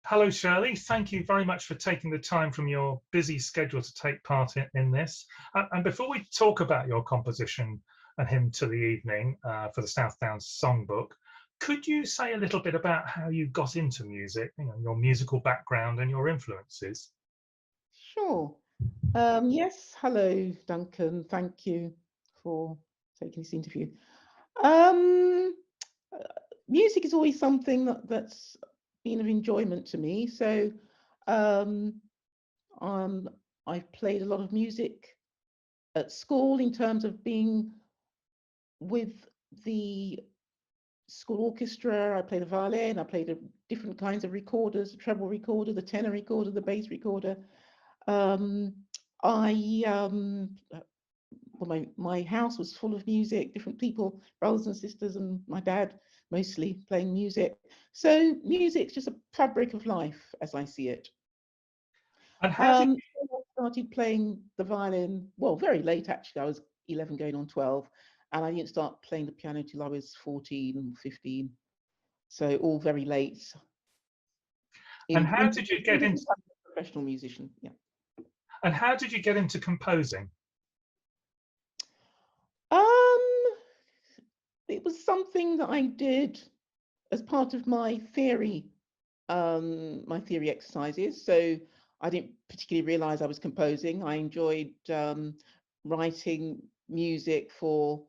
Hello, Shirley. Thank you very much for taking the time from your busy schedule to take part in this. And before we talk about your composition, A Hymn to the Evening, for the South Downs Songbook, could you say a little bit about how you got into music, your musical background and your influences? Sure. Yes, hello, Duncan. Thank you for taking this interview. Um, Music is always something that's been of enjoyment to me. So um, I've played a lot of music at school in terms of being with the school orchestra. I played the violin, I played different kinds of recorders, the treble recorder, the tenor recorder, the bass recorder. Um, I well, my house was full of music, different people, brothers and sisters, and my dad mostly playing music. So music's just a fabric of life as I see it. And how did I started playing the violin, well, very late actually. I was 11 going on 12, and I didn't start playing the piano till I was 14, 15. So all very late. and how did you get into a professional musician? Yeah. and how did you get into composing? It was something that I did as part of my theory exercises. So I didn't particularly realize I was composing. I enjoyed writing music for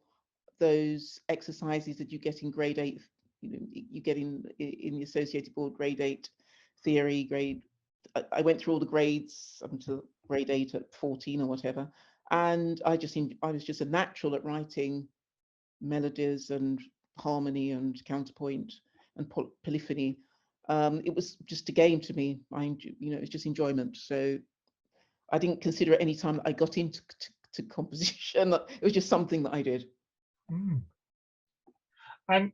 those exercises that you get in grade 8. You get in the associated board grade 8 theory grade. I went through all the grades up until grade 8 at 14 or whatever, and I was just a natural at writing melodies and harmony and counterpoint and polyphony. It was just a game to me. It's just enjoyment. So I didn't consider it any time that I got into composition. It was just something that I did. Mm. And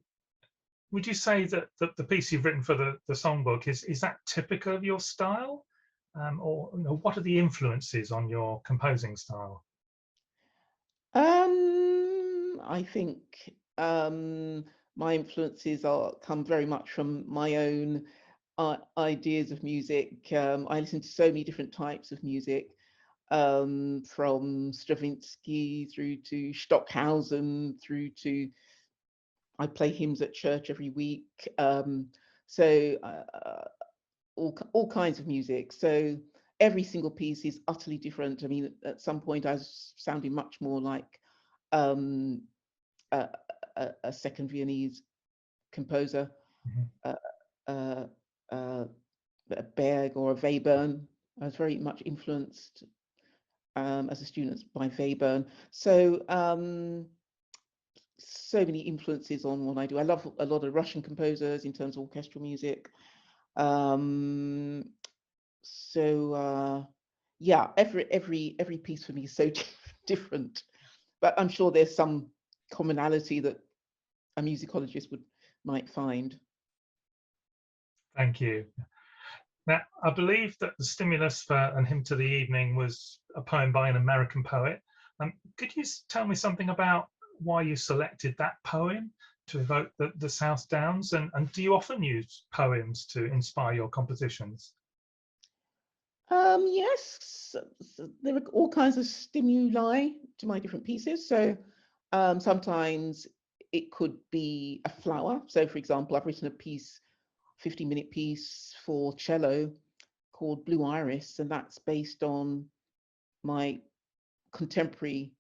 would you say that the piece you've written for the songbook is that typical of your style, or what are the influences on your composing style? I think my influences come very much from my own ideas of music. I listen to so many different types of music, from Stravinsky through to Stockhausen, through to I play hymns at church every week. So all kinds of music. So every single piece is utterly different. I mean, at some point I was sounding much more like a, second Viennese composer, a Berg or a Webern. I was very much influenced as a student by Webern. So so many influences on what I do. I love a lot of Russian composers in terms of orchestral music. Yeah, every piece for me is so different, but I'm sure there's some commonality that a musicologist might find. Thank you. Now, I believe that the stimulus for A Hymn to the Evening was a poem by an American poet. Could you tell me something about why you selected that poem to evoke the South Downs, and do you often use poems to inspire your compositions? Yes, there are all kinds of stimuli to my different pieces. So sometimes it could be a flower. So for example, I've written a piece, 15-minute piece for cello called Blue Iris, and that's based on my contemporary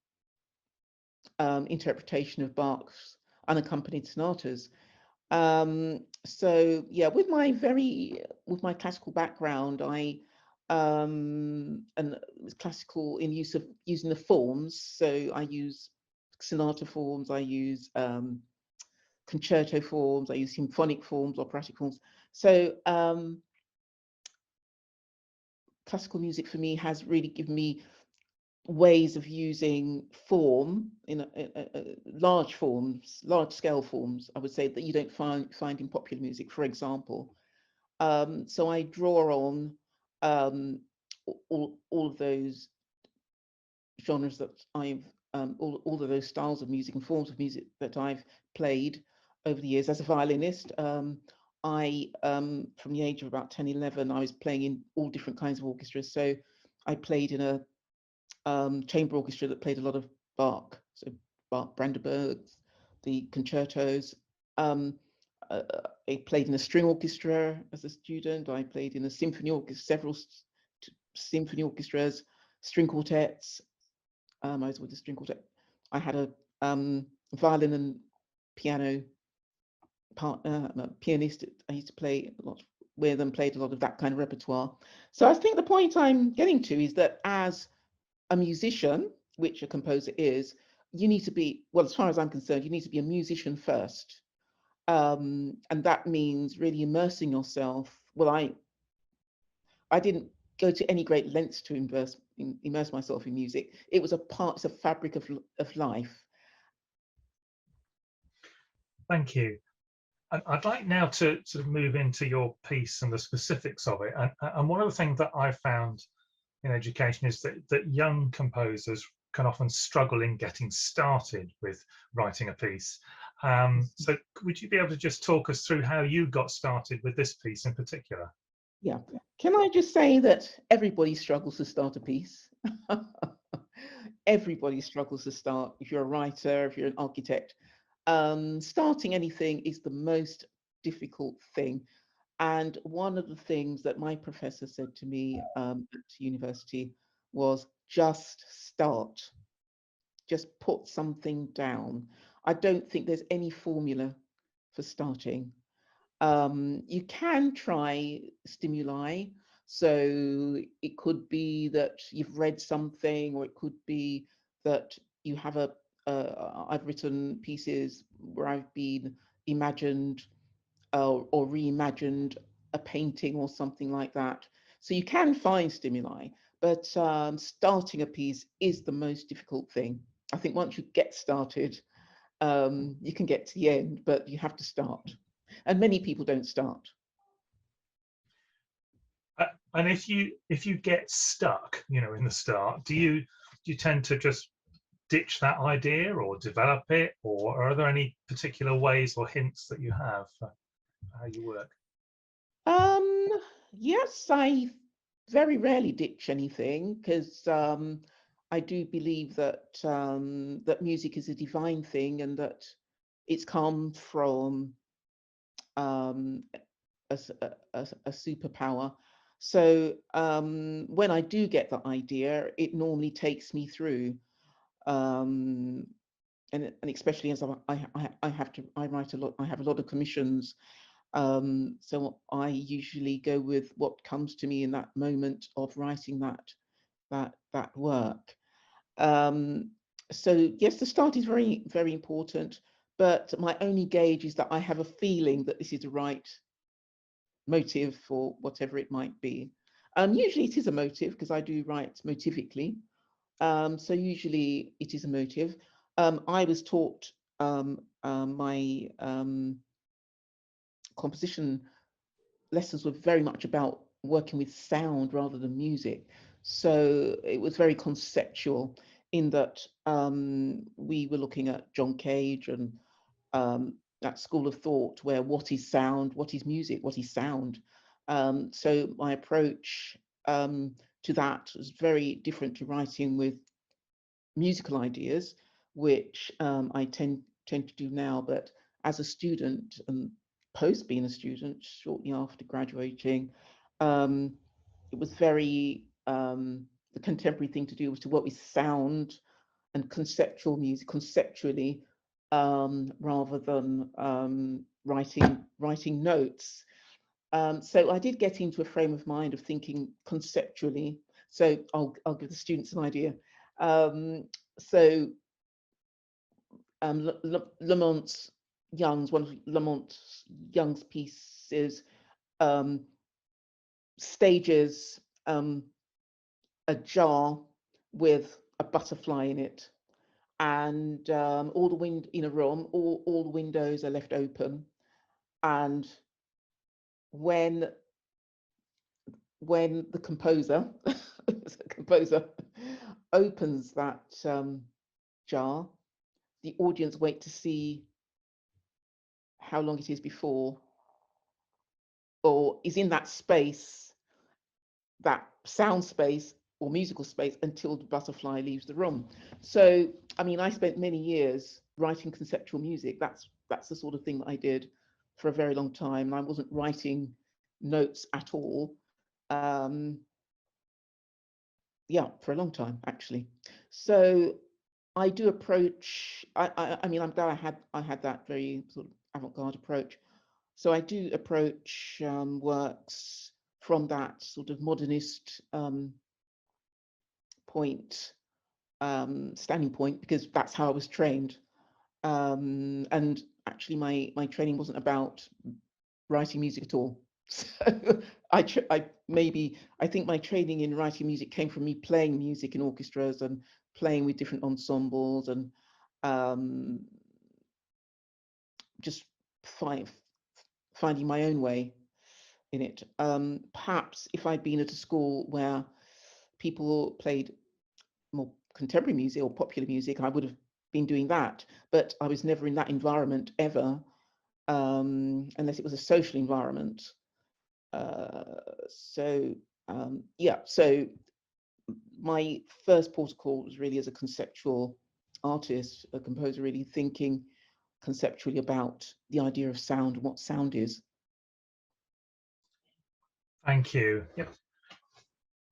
interpretation of Bach's unaccompanied sonatas. So yeah, with my classical background, I and classical in using the forms. So I use sonata forms, I use concerto forms, I use symphonic forms, operatic forms. So classical music for me has really given me ways of using form in large scale forms, I would say, that you don't find in popular music, for example. So I draw on all of those genres that I've all of those styles of music and forms of music that I've played over the years as a violinist. I, from the age of about 10, 11, I was playing in all different kinds of orchestras. So I played in a chamber orchestra that played a lot of Bach, so Bach, Brandenburgs, the concertos. Um, I played in a string orchestra as a student. I played in a symphony orchestra, several symphony orchestras, string quartets. I was with a string quartet. I had a violin and piano partner, a pianist. I used to play a lot with and played a lot of that kind of repertoire. So I think the point I'm getting to is that as a musician, which a composer is, you need to be, well, as far as I'm concerned, you need to be a musician first. And that means really immersing yourself. Well, I didn't go to any great lengths to immerse myself in music. It was it's a fabric of life. Thank you. I'd like now to sort of move into your piece and the specifics of it. And one of the things that I've found in education is that young composers can often struggle in getting started with writing a piece. So would you be able to just talk us through how you got started with this piece in particular? Yeah. Can I just say that everybody struggles to start a piece? Everybody struggles to start. If you're a writer, if you're an architect, starting anything is the most difficult thing. And one of the things that my professor said to me at university was just start, just put something down. I don't think there's any formula for starting. You can try stimuli. So it could be that you've read something, or it could be that you have I've written pieces where I've been imagined or reimagined a painting or something like that. So you can find stimuli, but starting a piece is the most difficult thing. I think once you get started, you can get to the end, but you have to start. And many people don't start. And if you get stuck, in the start, do you tend to just ditch that idea or develop it, or are there any particular ways or hints that you have for how you work? Yes, I very rarely ditch anything because I do believe that that music is a divine thing and that it's come from um, a superpower. So when I do get the idea, it normally takes me through, and especially as I write a lot. I have a lot of commissions, so I usually go with what comes to me in that moment of writing that work. So yes, the start is very, very important, but my only gauge is that I have a feeling that this is the right motive for whatever it might be. Usually it is a motive because I do write motivically. So usually it is a motive. I was taught my composition lessons were very much about working with sound rather than music. So it was very conceptual in that we were looking at John Cage and that school of thought where what is sound, what is music, what is sound. So my approach to that was very different to writing with musical ideas, which I tend to do now. But as a student and post being a student, shortly after graduating, it was very the contemporary thing to do was to work with sound and conceptual music conceptually rather than writing notes. So I did get into a frame of mind of thinking conceptually. So I'll give the students an idea. So Lamont Young's, one of Lamont Young's pieces, stages a jar with a butterfly in it, and all the wind in a room, all the windows are left open, and when the composer opens that jar, the audience wait to see how long it is before or is in that space, that sound space or musical space, until the butterfly leaves the room. So, I mean, I spent many years writing conceptual music. That's the sort of thing that I did for a very long time. I wasn't writing notes at all. Yeah, for a long time, actually. So I do approach, I mean, I'm glad I had that very sort of avant-garde approach. So I do approach works from that sort of modernist point, standing point, because that's how I was trained. And actually, my training wasn't about writing music at all. So I think my training in writing music came from me playing music in orchestras and playing with different ensembles, and just finding my own way in it. Perhaps if I'd been at a school where people played more contemporary music or popular music, I would have been doing that. But I was never in that environment ever, unless it was a social environment. Yeah, so my first port of call was really as a conceptual artist, a composer, really thinking conceptually about the idea of sound and what sound is. Thank you. Yep.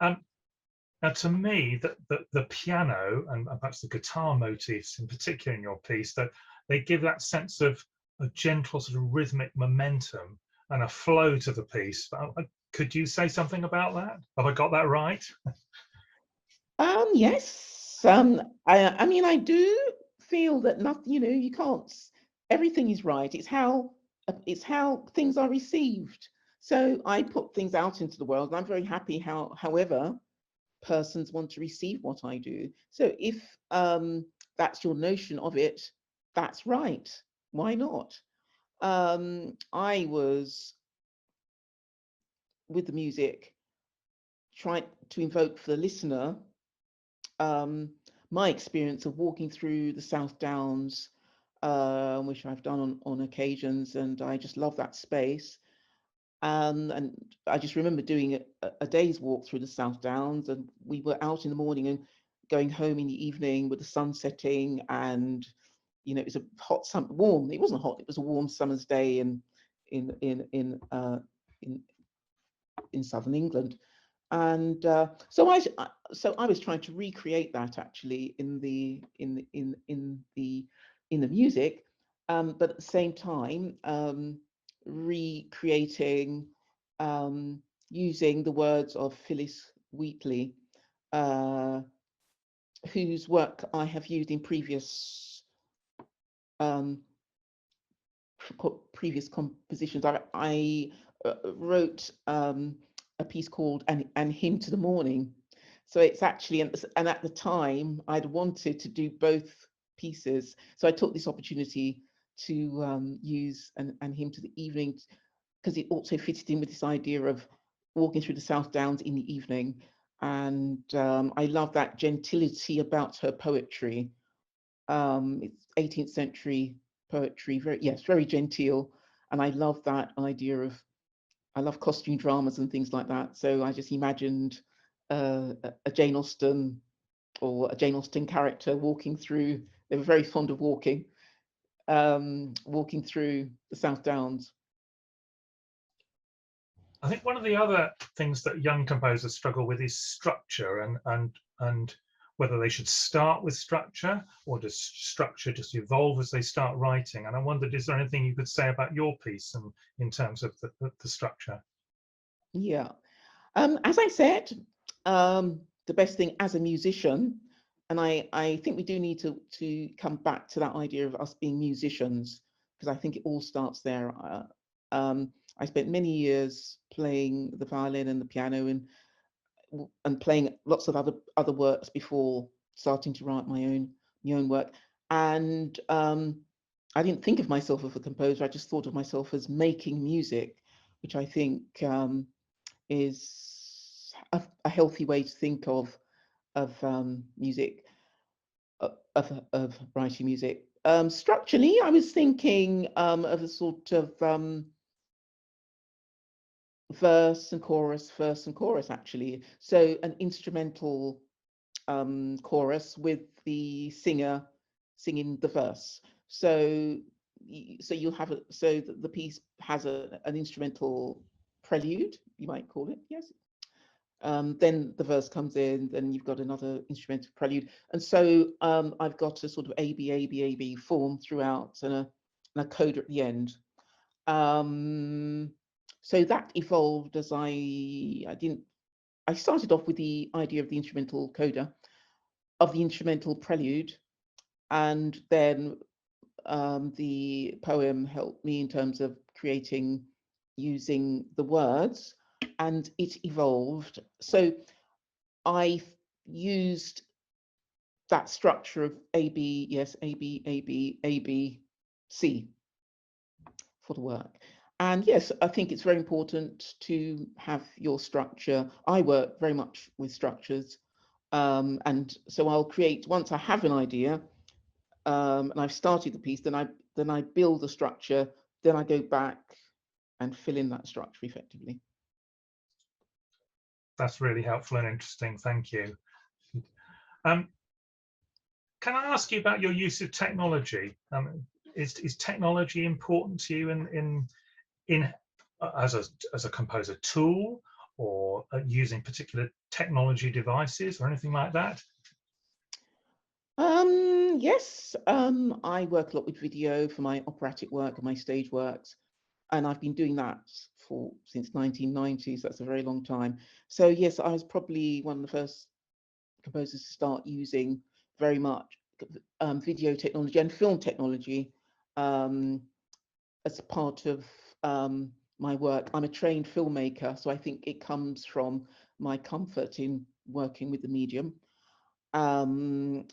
Now, to me, the piano and perhaps the guitar motifs, in particular in your piece, that they give that sense of a gentle sort of rhythmic momentum and a flow to the piece. Could you say something about that? Have I got that right? Yes. I mean, I do feel that nothing, you can't. Everything is right. It's how things are received. So I put things out into the world, and I'm very happy however persons want to receive what I do. So if that's your notion of it, that's right. Why not? I was with the music trying to invoke for the listener my experience of walking through the South Downs, which I've done on occasions, and I just love that space. And I just remember doing a day's walk through the South Downs, and we were out in the morning and going home in the evening with the sun setting, and it was a warm. It wasn't hot. It was a warm summer's day in southern England, and so I was trying to recreate that actually in the music, but at the same time recreating, using the words of Phyllis Wheatley, whose work I have used in previous compositions. I wrote a piece called "And Hymn to the Morning." So it's actually, and at the time I'd wanted to do both pieces, so I took this opportunity to use and Hymn to the Evening, because it also fitted in with this idea of walking through the South Downs in the evening. And I love that gentility about her poetry. It's 18th century poetry, very genteel, and I love that idea of, I love costume dramas and things like that. So I just imagined a Jane Austen or a Jane Austen character walking through. They were very fond of walking through the South Downs. I think one of the other things that young composers struggle with is structure, and whether they should start with structure, or does structure just evolve as they start writing. And I wondered, is there anything you could say about your piece and in terms of the structure? Yeah, as I said, the best thing as a musician, and I think we do need to come back to that idea of us being musicians, because I think it all starts there. I spent many years playing the violin and the piano, and playing lots of other works before starting to write my own work. And I didn't think of myself as a composer. I just thought of myself as making music, which I think is a healthy way to think of music, of writing music. Structurally, I was thinking of a sort of verse and chorus, actually. So an instrumental chorus with the singer singing the verse. So you'll have so the piece has an instrumental prelude, you might call it, yes. Then the verse comes in, then you've got another instrumental prelude, and so I've got a sort of A-B form throughout, and a coda at the end. So that evolved as I started off with the idea of the instrumental coda, of the instrumental prelude, and then the poem helped me in terms of creating, using the words, and it evolved. So I used that structure of A-B, yes, A-B, A-B, A-B, C for the work. And yes, I think it's very important to have your structure. I work very much with structures. And so I'll create, once I have an idea, and I've started the piece, then I build the structure, then I go back and fill in that structure effectively. That's really helpful and interesting. Thank you. Can I ask you about your use of technology? Is technology important to you in as a composer tool, or using particular technology devices or anything like that? Yes, I work a lot with video for my operatic work and my stage works, and I've been doing that since 1990s. That's a very long time. So yes, I was probably one of the first composers to start using very much video technology and film technology as part of my work. I'm a trained filmmaker, so I think it comes from my comfort in working with the medium. And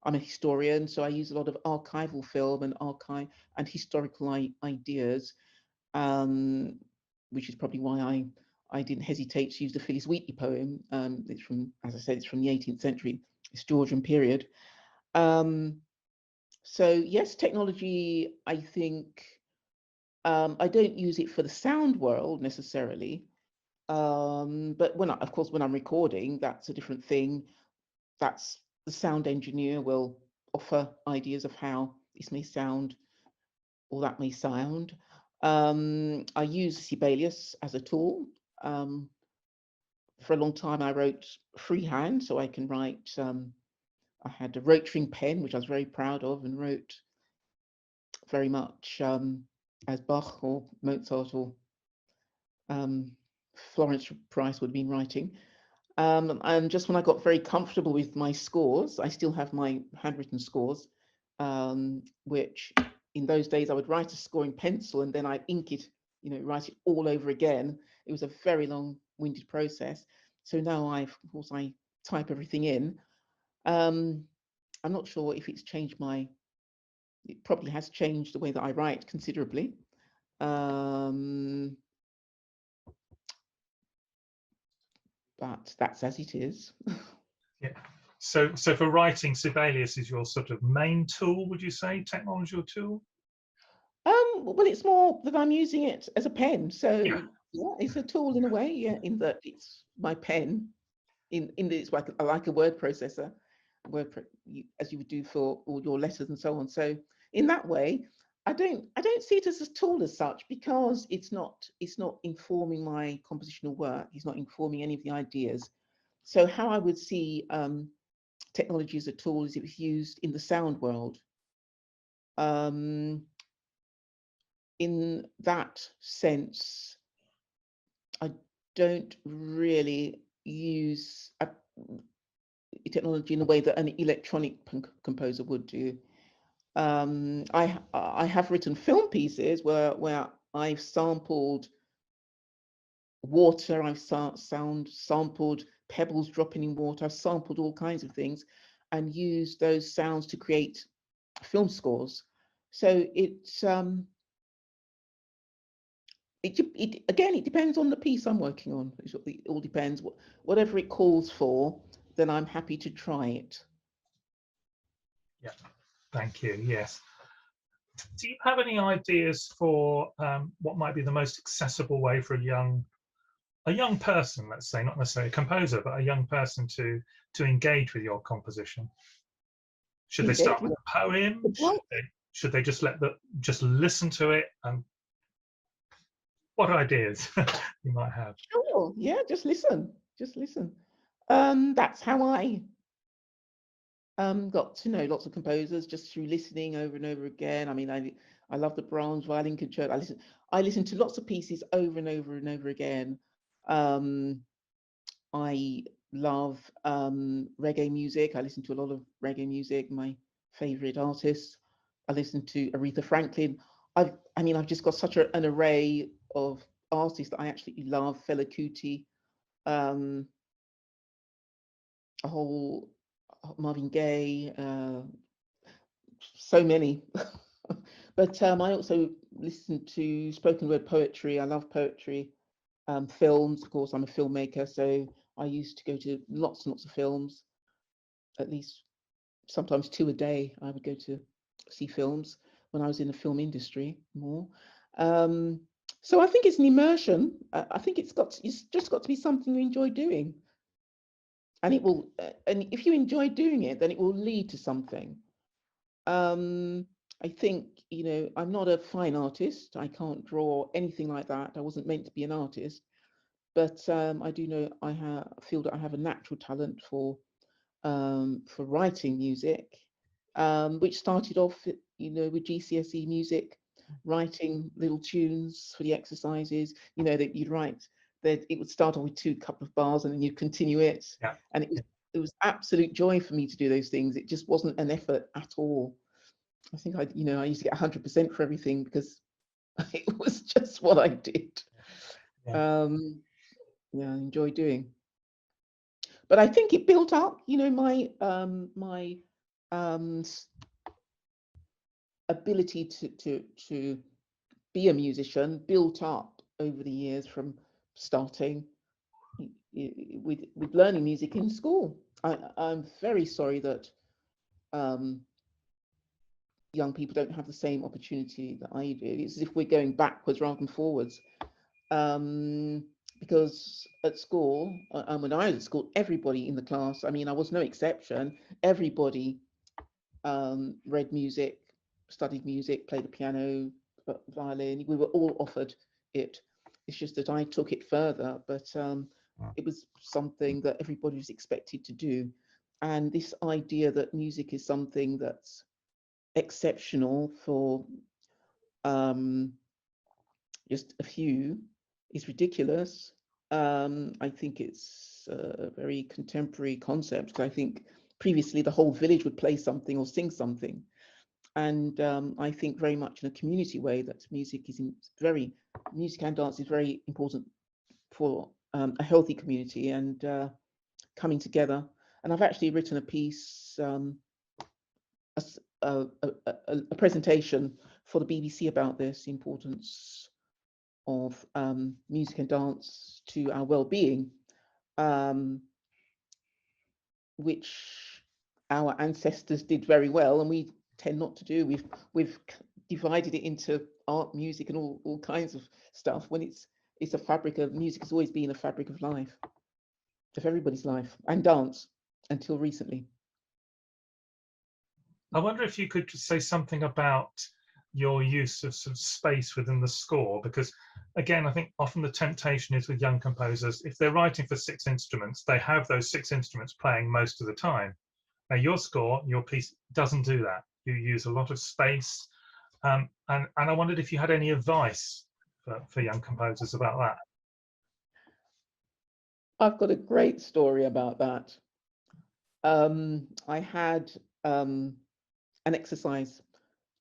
I'm a historian, so I use a lot of archival film and archive and historical ideas, which is probably why I didn't hesitate to use the Phyllis Wheatley poem. It's from, as I said, it's from the 18th century, it's Georgian period. So yes, technology, I think, I don't use it for the sound world necessarily. But of course, when I'm recording, that's a different thing. That's the sound engineer will offer ideas of how this may sound or that may sound. I use Sibelius as a tool. For a long time, I wrote freehand, so I can write. I had a rotring pen, which I was very proud of, and wrote very much as Bach or Mozart or Florence Price would have been writing. And just when I got very comfortable with my scores, I still have my handwritten scores, which in those days I would write a score in pencil and then I'd ink it, write it all over again. It was a very long-winded process. So now of course, I type everything in. I'm not sure if it's changed it probably has changed the way that I write considerably. But that's as it is. Yeah. So for writing, Sibelius is your sort of main tool, would you say, technology or tool? Well, it's more that I'm using it as a pen. So yeah, it's a tool in a way, yeah, in that it's my pen. In that it's like a word processor, as you would do for all your letters and so on. So in that way, I don't see it as a tool as such, because it's not informing my compositional work. It's not informing any of the ideas. So how I would see technology as a tool is if it's used in the sound world. In that sense, I don't really use technology in a way that an electronic composer would do. I have written film pieces where I've sampled water, I've sampled pebbles dropping in water, I've sampled all kinds of things and used those sounds to create film scores. So again, it depends on the piece I'm working on. It all depends. Whatever it calls for, then I'm happy to try it. Yeah, thank you. Yes. Do you have any ideas for what might be the most accessible way for a young person, let's say, not necessarily a composer, but a young person to engage with your composition? Should they start Engage with with a poem? what? Should they just listen to it? And what ideas you might have? Sure, yeah, just listen, just listen. That's how I got to know lots of composers, just through listening over and over again. I mean, I love the Brahms violin concerto. I listen to lots of pieces over and over and over again. I love reggae music. I listen to a lot of reggae music. My favorite artists. I listen to Aretha Franklin. I've just got such an array of artists that I absolutely love. Fela Kuti, um, a whole Marvin Gaye, so many. But I also listen to spoken word poetry. I love poetry. Films, of course, I'm a filmmaker, so I used to go to lots and lots of films, at least sometimes 2 a day. I would go to see films when I was in the film industry more. So I think it's an immersion. I think it's just got to be something you enjoy doing, and it will. And if you enjoy doing it, then it will lead to something. I think, I'm not a fine artist. I can't draw anything like that. I wasn't meant to be an artist, but I do know feel that I have a natural talent for writing music, which started off, with GCSE music, writing little tunes for the exercises. That you'd write, that it would start off with a couple of bars, and then you'd continue it. Yeah. And it was absolute joy for me to do those things. It just wasn't an effort at all. I think I used to get 100% for everything because it was just what I did. Yeah. I enjoy doing. But I think it built up, my ability to be a musician built up over the years from starting with learning music in school. I'm very sorry that young people don't have the same opportunity that I did. It's as if we're going backwards rather than forwards. Because at school, and when I was at school, everybody in the class, I was no exception, everybody read music, studied music, played the piano, violin. We were all offered it. It's just that I took it further, but it was something that everybody was expected to do. And this idea that music is something that's exceptional for just a few is ridiculous. I think it's a very contemporary concept, because I think previously the whole village would play something or sing something. And I think very much in a community way that music and dance is very important for a healthy community and coming together. And I've actually written a piece, a presentation for the BBC about this, the importance of music and dance to our well-being, which our ancestors did very well, and we tend not to do. We've divided it into art, music, and all kinds of stuff, when it's a fabric of music. Has always been a fabric of life, of everybody's life, and dance until recently. I wonder if you could just say something about your use of sort of space within the score, because again, I think often the temptation is with young composers, if they're writing for 6 instruments, they have those 6 instruments playing most of the time. Now your piece doesn't do that. You use a lot of space, and I wondered if you had any advice for young composers about that. I've got a great story about that. I had an exercise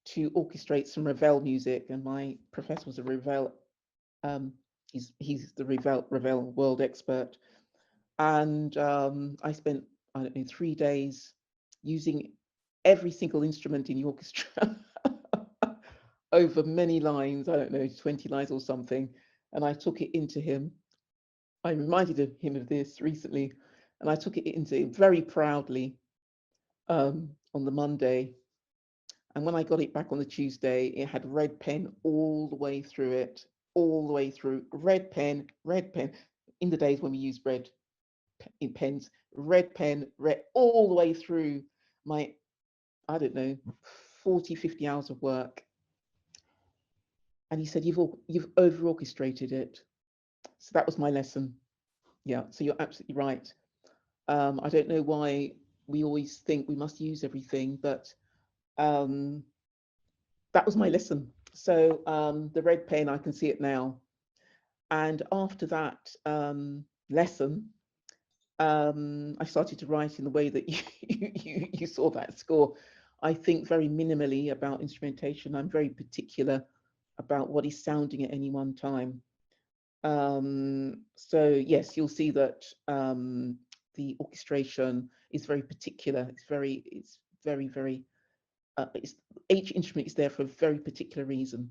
to orchestrate some Ravel music, and my professor was a Ravel. He's the Ravel world expert, and I spent, I don't know, 3 days using every single instrument in the orchestra over many lines. I don't know, 20 lines or something, and I took it into him. I reminded him of this recently, and I took it into him very proudly on the Monday. And when I got it back on the Tuesday, it had red pen all the way through it, all the way through. Red pen, red pen. In the days when we used red in pens, red pen, red all the way through my, I don't know, 40, 50 hours of work. And he said, you've over orchestrated it. So that was my lesson. Yeah, so you're absolutely right. I don't know why we always think we must use everything, but that was my lesson. So the red pen, I can see it now. And after that lesson, I started to write in the way that you saw that score. I think very minimally about instrumentation. I'm very particular about what is sounding at any one time. So yes, you'll see that the orchestration is very particular. It's very, each instrument is there for a very particular reason.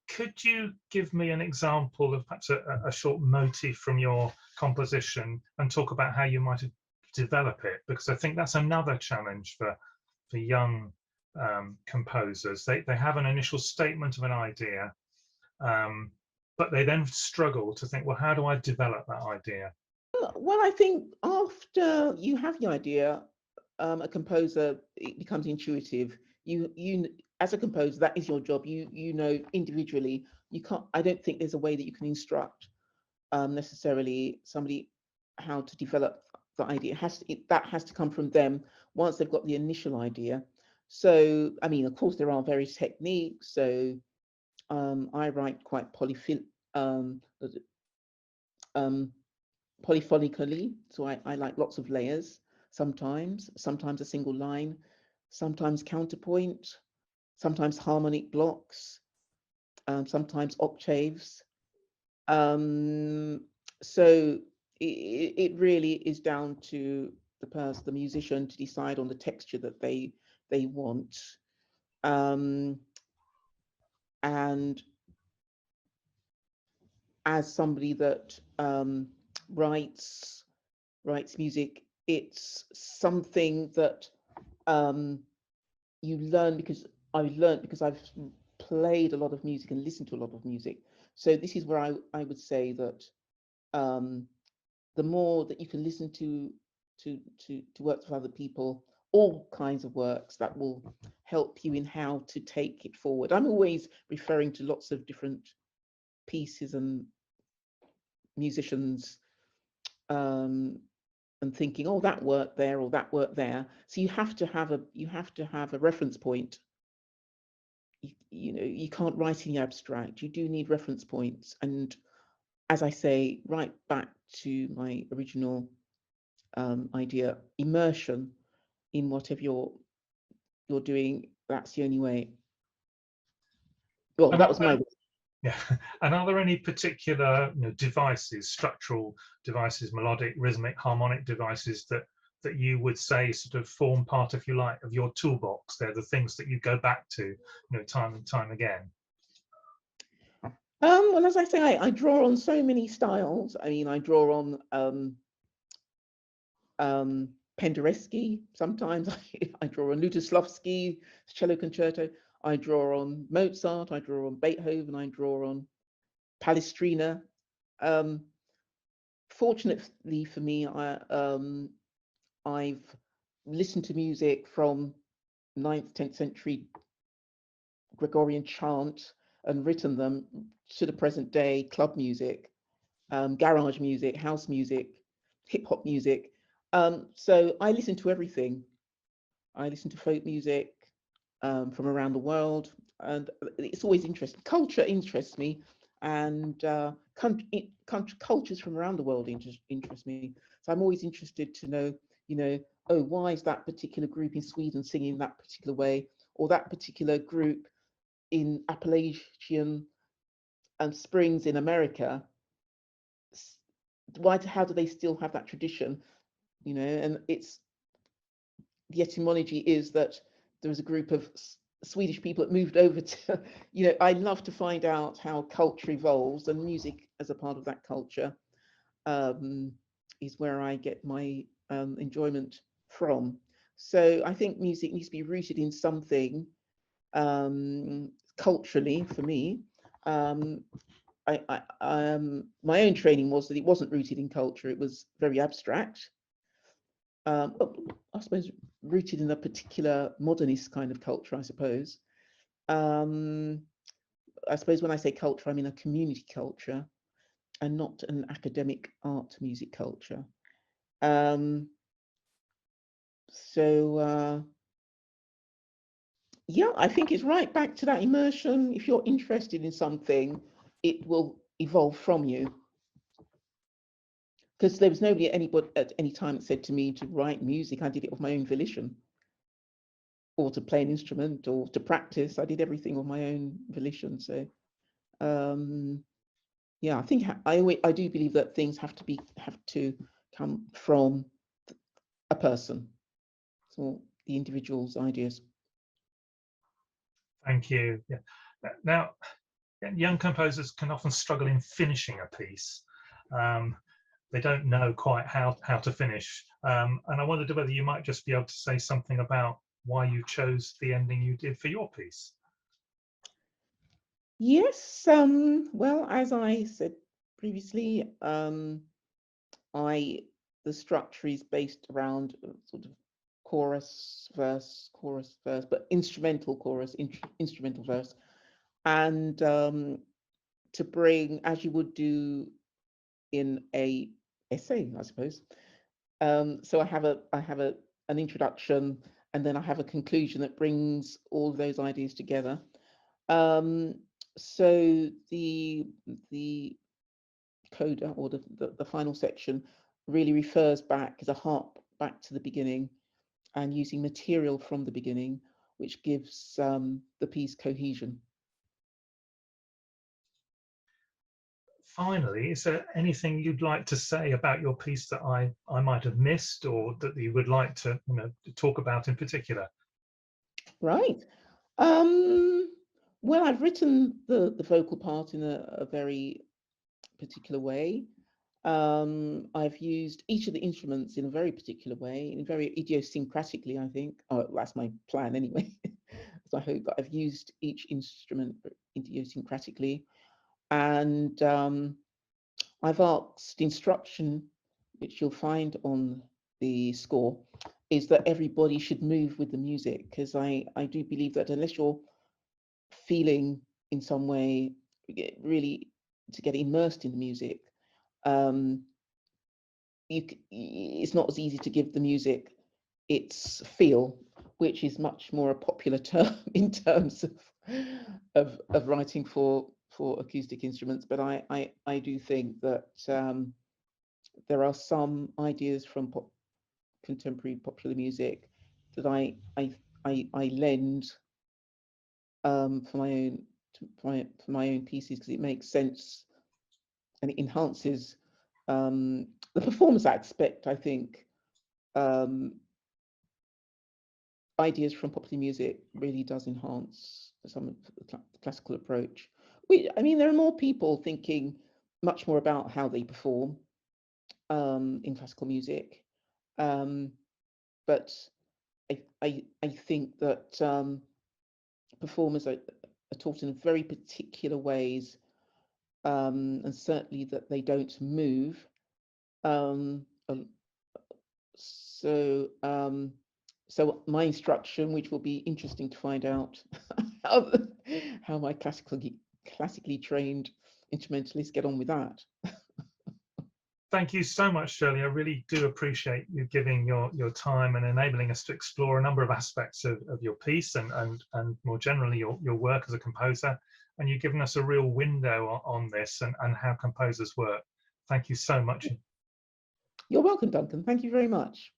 Could you give me an example of perhaps a short motif from your composition and talk about how you might develop it? Because I think that's another challenge for young composers. They have an initial statement of an idea, but they then struggle to think, well, how do I develop that idea? Well, I think after you have the idea, a composer, it becomes intuitive. You as a composer, that is your job. You know individually. You can't. I don't think there's a way that you can instruct necessarily somebody how to develop the idea. That has to come from them once they've got the initial idea. So I mean, of course, there are various techniques. So I write quite polyphonically, so I like lots of layers. Sometimes a single line, sometimes counterpoint, sometimes harmonic blocks, sometimes octaves. So it really is down to the musician, to decide on the texture that they want. And as somebody that writes music, it's something that you learn because I've played a lot of music and listened to a lot of music. So this is where I would say that the more that you can listen to works of other people, all kinds of works, that will help you in how to take it forward. I'm always referring to lots of different pieces and musicians, and thinking, oh, that worked there or that worked there. So you have to have a reference point. You know, you can't write in the abstract. You do need reference points. And as I say, right back to my original idea, immersion in whatever you're doing. That's the only way. Well, that was my. Yeah, and are there any particular devices, structural devices, melodic, rhythmic, harmonic devices that you would say sort of form part, if you like, of your toolbox? They're the things that you go back to, time and time again. Well, as I say, I draw on so many styles. I mean, I draw on Penderecki. Sometimes I draw on Lutosławski, cello concerto. I draw on Mozart. I draw on Beethoven. I draw on Palestrina. Fortunately for me, I've listened to music from 9th, 10th century Gregorian chant and written them to the present day club music, garage music, house music, hip hop music. So I listen to everything. I listen to folk music from around the world, and it's always interesting. Culture interests me, and cultures from around the world interest me. So I'm always interested to know, oh, why is that particular group in Sweden singing that particular way, or that particular group in Appalachian Springs in America? How do they still have that tradition? And it's the etymology is that there was a group of Swedish people that moved over to, I love to find out how culture evolves, and music as a part of that culture is where I get my enjoyment from. So I think music needs to be rooted in something culturally. For me, my own training was that it wasn't rooted in culture; it was very abstract. But I suppose rooted in a particular modernist kind of culture, I suppose. I suppose when I say culture, I mean a community culture and not an academic art music culture. Yeah, I think it's right back to that immersion. If you're interested in something, it will evolve from you. Because there was nobody at any time that said to me to write music. I did it of my own volition, or to play an instrument, or to practice. I did everything of my own volition. So, yeah, I think I do believe that things have to come from a person, so the individual's ideas. Thank you. Yeah. Now, young composers can often struggle in finishing a piece. They don't know quite how to finish. And I wondered whether you might just be able to say something about why you chose the ending you did for your piece. Yes, well, as I said previously, the structure is based around sort of chorus, verse, but instrumental chorus, instrumental verse, and to bring, as you would do in a essay, I suppose. So I have an introduction, and then I have a conclusion that brings all of those ideas together. So the coda, or the final section, really refers back as a harp back to the beginning, and using material from the beginning, which gives the piece cohesion. Finally, is there anything you'd like to say about your piece that I might have missed, or that you would like to talk about in particular? Right. Well, I've written the vocal part in a very particular way. I've used each of the instruments in a very particular way, in very idiosyncratically, I think. Oh, that's my plan anyway. So I hope that I've used each instrument idiosyncratically. And I've asked instruction, which you'll find on the score, is that everybody should move with the music, because I do believe that unless you're feeling in some way, really to get immersed in the music, it's not as easy to give the music its feel, which is much more a popular term in terms of writing for acoustic instruments. But I do think that there are some ideas from contemporary popular music that I lend for my own pieces, because it makes sense and it enhances the performance aspect. I think ideas from popular music really does enhance some of the classical approach. I mean, there are more people thinking much more about how they perform in classical music, but I think that performers are taught in very particular ways, and certainly that they don't move. So my instruction, which will be interesting to find out how my classically trained instrumentalists get on with that. Thank you so much, Shirley. I really do appreciate you giving your time and enabling us to explore a number of aspects of your piece and more generally your work as a composer. And you've given us a real window on this and how composers work. Thank you so much. You're welcome, Duncan. Thank you very much.